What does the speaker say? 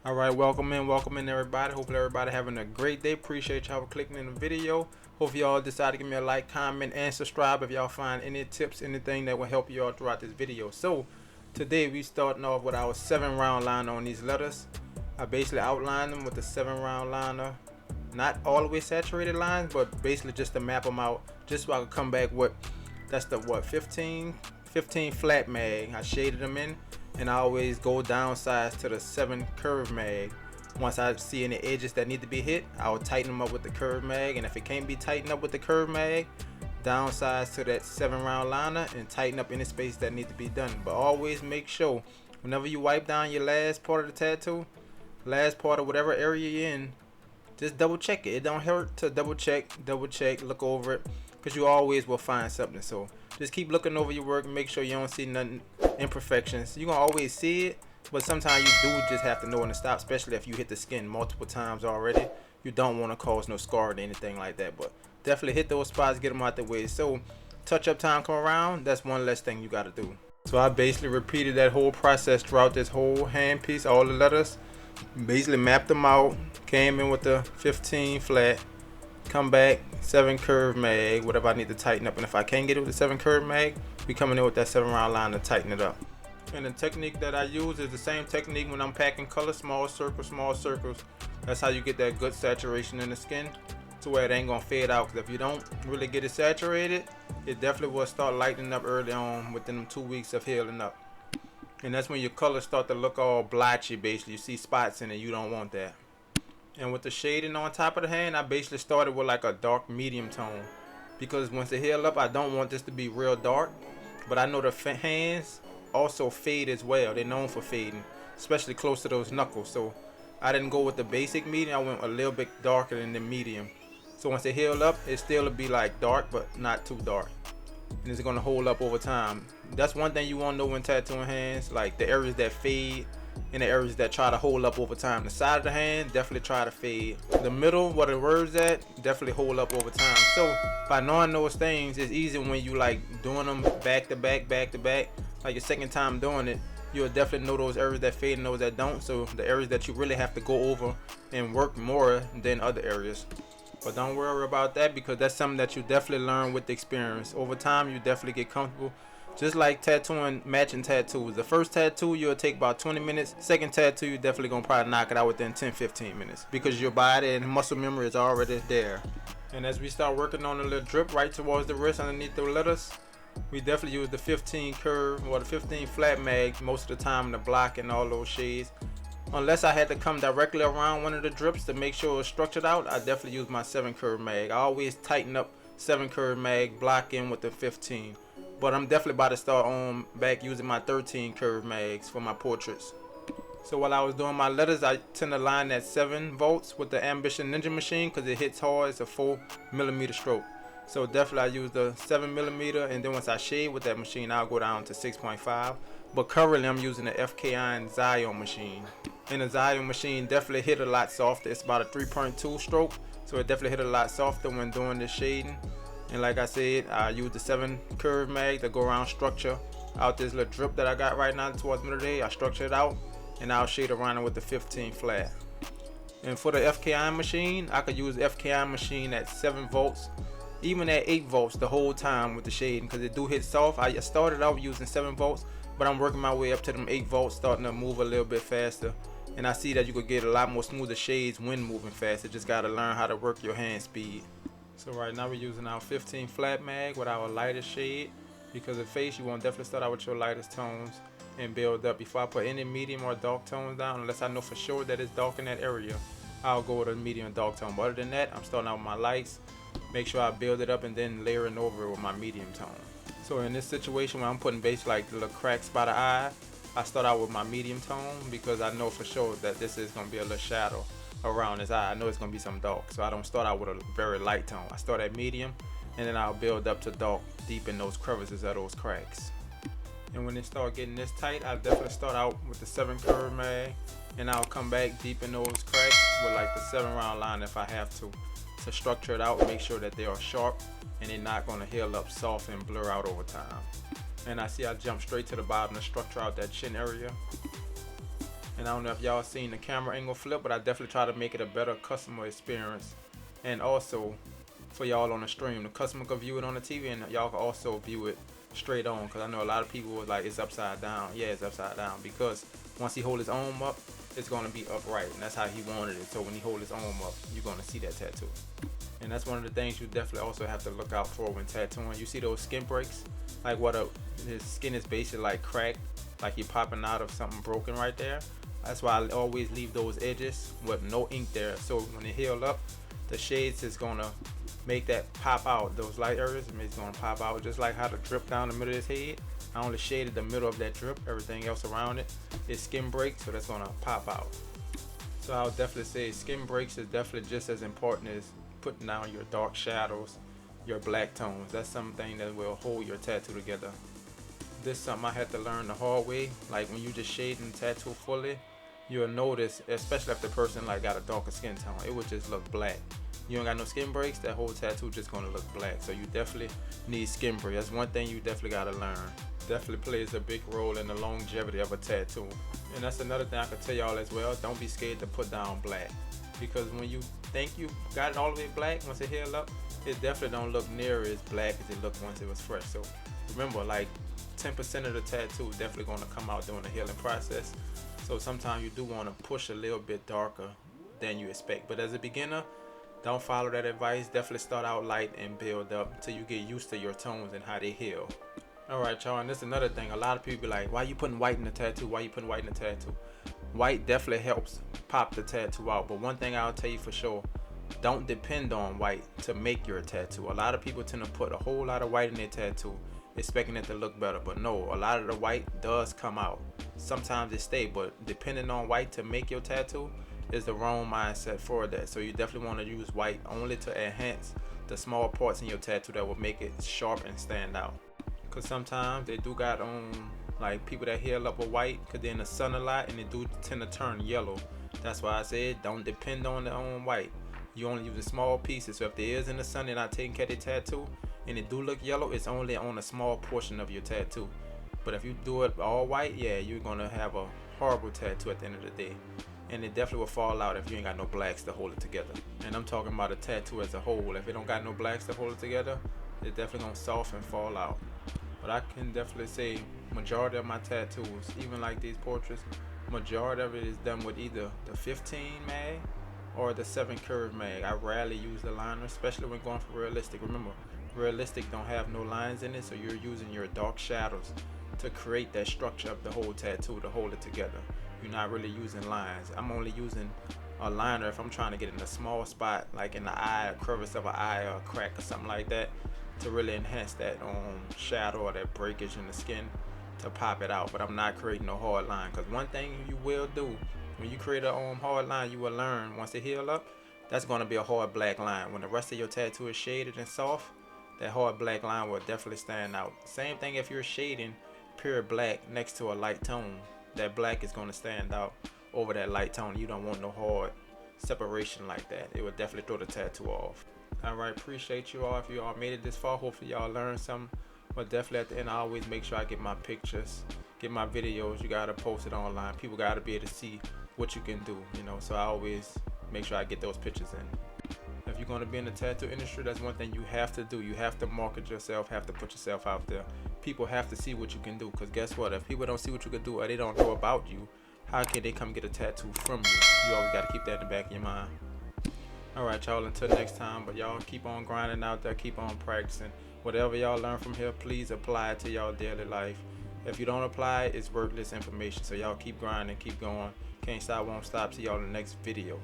All right, welcome in everybody. Hopefully everybody having a great day. Appreciate y'all for clicking in the video. Hope y'all decide to give me a like, comment, and subscribe if y'all find any tips, anything that will help you all throughout this video. So today we starting off with our 7-round liner on these letters. I basically outlined them with the 7-round liner. Not all the way saturated lines, but basically just to map them out, just so I could come back with, that's the what, 15 flat mag. I shaded them in, and I always go down size to the 7 curve mag. Once I see any edges that need to be hit, I will tighten them up with the curve mag, and if it can't be tightened up with the curve mag, downsize to that 7-round liner and tighten up any space that need to be done. But always make sure whenever you wipe down your last part of the tattoo, last part of whatever area you're in, just double check it. It don't hurt to double check, look over it, because you always will find something. So just keep looking over your work and make sure you don't see nothing imperfections. You're gonna always see it, but sometimes you do just have to know when to stop, especially if you hit the skin multiple times already. You don't want to cause no scar or anything like that, but definitely hit those spots, get them out the way. So touch up time come around, that's one less thing you got to do. So I basically repeated that whole process throughout this whole hand piece, all the letters. Basically mapped them out, came in with the 15 flat, come back 7 curve mag, whatever I need to tighten up, and if I can't get it with the 7 curve mag, we coming in with that 7-round line to tighten it up. And the technique that I use is the same technique when I'm packing color, small circles. That's how you get that good saturation in the skin to where it ain't gonna fade out, because if you don't really get it saturated, it definitely will start lightening up early on within them 2 weeks of healing up. And that's when your colors start to look all blotchy. Basically you see spots in it, you don't want that. And with the shading on top of the hand, I basically started with like a dark medium tone, because once it heal up, I don't want this to be real dark, but I know the hands also fade as well. They're known for fading, especially close to those knuckles. So I didn't go with the basic medium, I went a little bit darker than the medium. So once it heal up, it still will be like dark, but not too dark, and it's gonna hold up over time. That's one thing you want to know when tattooing hands, like the areas that fade and the areas that try to hold up over time. The side of the hand definitely try to fade. The middle, where the words at, definitely hold up over time. So by knowing those things, it's easy when you like doing them back to back, like your second time doing it, you'll definitely know those areas that fade and those that don't. So the areas that you really have to go over and work more than other areas. But don't worry about that, because that's something that you definitely learn with the experience. Over time, you definitely get comfortable. Just like tattooing matching tattoos. The first tattoo, you'll take about 20 minutes. Second tattoo, you're definitely going to probably knock it out within 10-15 minutes, because your body and muscle memory is already there. And as we start working on a little drip right towards the wrist underneath the letters, we definitely use the 15 curve or the 15 flat mag most of the time to block in all those shades. Unless I had to come directly around one of the drips to make sure it's structured out, I definitely use my 7 curve mag. I always tighten up 7 curve mag, block in with the 15. But I'm definitely about to start on back using my 13 curve mags for my portraits. So while I was doing my letters, I tend to line at 7 volts with the Ambition Ninja machine, because it hits hard. It's a 4mm stroke. So definitely I use the 7mm, and then once I shade with that machine, I'll go down to 6.5. But currently I'm using the FKI Zion machine. And the Zion machine definitely hit a lot softer. It's about a 3.2 stroke, so it definitely hit a lot softer when doing this shading. And like I said, I use the 7 curve mag to go around structure out this little drip that I got right now towards the middle of the day. I structure it out, and I'll shade around it with the 15 flat. And for the FKI machine, I could use FKI machine at 7 volts, even at 8 volts the whole time with the shading, because it do hit soft. I started out using 7 volts, but I'm working my way up to them 8 volts, starting to move a little bit faster. And I see that you could get a lot more smoother shades when moving fast. You just got to learn how to work your hand speed. So right now we're using our 15 flat mag with our lightest shade, because the face you want to definitely start out with your lightest tones and build up. Before I put any medium or dark tones down, unless I know for sure that it's dark in that area, I'll go with a medium and dark tone. But other than that, I'm starting out with my lights, make sure I build it up, and then layering over it with my medium tone. So in this situation where I'm putting base like the little cracks by the eye, I start out with my medium tone, because I know for sure that this is going to be a little shadow around his eye. I know it's going to be some dark, so I don't start out with a very light tone. I start at medium, and then I'll build up to dark deep in those crevices of those cracks. And when it start getting this tight, I'll definitely start out with the 7 curve mag, and I'll come back deep in those cracks with like the 7-round line if I have to structure it out, make sure that they are sharp and they're not going to heal up soft and blur out over time. And I see I jump straight to the bottom to structure out that chin area. And I don't know if y'all seen the camera angle flip, but I definitely try to make it a better customer experience. And also for y'all on the stream, the customer can view it on the TV and y'all can also view it straight on, because I know a lot of people was like, it's upside down. Yeah, it's upside down because once he hold his arm up, it's going to be upright, and that's how he wanted it. So when he hold his arm up, you're going to see that tattoo. And that's one of the things you definitely also have to look out for when tattooing. You see those skin breaks, like his skin is basically like cracked, like he popping out of something broken right there. That's why I always leave those edges with no ink there, so when it heal up, the shades is gonna make that pop out. Those light areas, it's gonna pop out, just like how the drip down the middle of his head. I only shaded the middle of that drip. Everything else around it is skin break, so that's gonna pop out. So I'll definitely say skin breaks is definitely just as important as putting down your dark shadows, your black tones. That's something that will hold your tattoo together. This is something I had to learn the hard way. Like when you just shading the tattoo fully, you'll notice, especially if the person like got a darker skin tone, it would just look black. You don't got no skin breaks, that whole tattoo just gonna look black. So you definitely need skin break. That's one thing you definitely gotta learn. Definitely plays a big role in the longevity of a tattoo. And that's another thing I could tell y'all as well. Don't be scared to put down black, because when you think you got it all the way black, once it heal up, it definitely don't look near as black as it looked once it was fresh. So remember, like 10% of the tattoo definitely gonna come out during the healing process. So sometimes you do want to push a little bit darker than you expect. But as a beginner, don't follow that advice. Definitely start out light and build up until you get used to your tones and how they heal. Alright y'all, and this is another thing. A lot of people be like, why you putting white in the tattoo? Why you putting white in the tattoo? White definitely helps pop the tattoo out. But one thing I'll tell you for sure, don't depend on white to make your tattoo. A lot of people tend to put a whole lot of white in their tattoo, expecting it to look better, but no, a lot of the white does come out. Sometimes it stay, but depending on white to make your tattoo is the wrong mindset for that. So you definitely want to use white only to enhance the small parts in your tattoo that will make it sharp and stand out. Because sometimes they do got like people that heal up with white because they're in the sun a lot and they do tend to turn yellow. That's why I said don't depend on the white. You only use small pieces. So if there is in the sun, they're not taking care of their tattoo and it do look yellow, it's only on a small portion of your tattoo. But if you do it all white, yeah, you're gonna have a horrible tattoo at the end of the day. And it definitely will fall out if you ain't got no blacks to hold it together. And I'm talking about a tattoo as a whole. If it don't got no blacks to hold it together, it's definitely gonna soften and fall out. But I can definitely say majority of my tattoos, even like these portraits, majority of it is done with either the 15 mag or the 7 curve mag. I rarely use the liner, especially when going for realistic. Remember, realistic don't have no lines in it, so you're using your dark shadows to create that structure of the whole tattoo to hold it together. You're not really using lines. I'm only using a liner if I'm trying to get in a small spot, like in the eye, a crevice of an eye or a crack or something like that, to really enhance that shadow or that breakage in the skin to pop it out. But I'm not creating no hard line, because one thing you will do when you create a hard line, you will learn once it heal up, that's going to be a hard black line. When the rest of your tattoo is shaded and soft, that hard black line will definitely stand out. Same thing if you're shading pure black next to a light tone, that black is going to stand out over that light tone. You don't want no hard separation like that. It will definitely throw the tattoo off. Alright, appreciate you all. If you all made it this far, hopefully y'all learned something. But definitely at the end, I always make sure I get my pictures, get my videos. You gotta post it online. People gotta be able to see what you can do, you know. So I always make sure I get those pictures in. If you're gonna be in the tattoo industry, that's one thing you have to do. You have to market yourself, have to put yourself out there. People have to see what you can do, because guess what? If people don't see what you can do or they don't know about you, how can they come get a tattoo from you? You always gotta keep that in the back of your mind. Alright y'all, until next time, but y'all keep on grinding out there, keep on practicing. Whatever y'all learn from here, please apply it to y'all daily life. If you don't apply it, it's worthless information. So y'all keep grinding, keep going. Can't stop, won't stop. See y'all in the next video.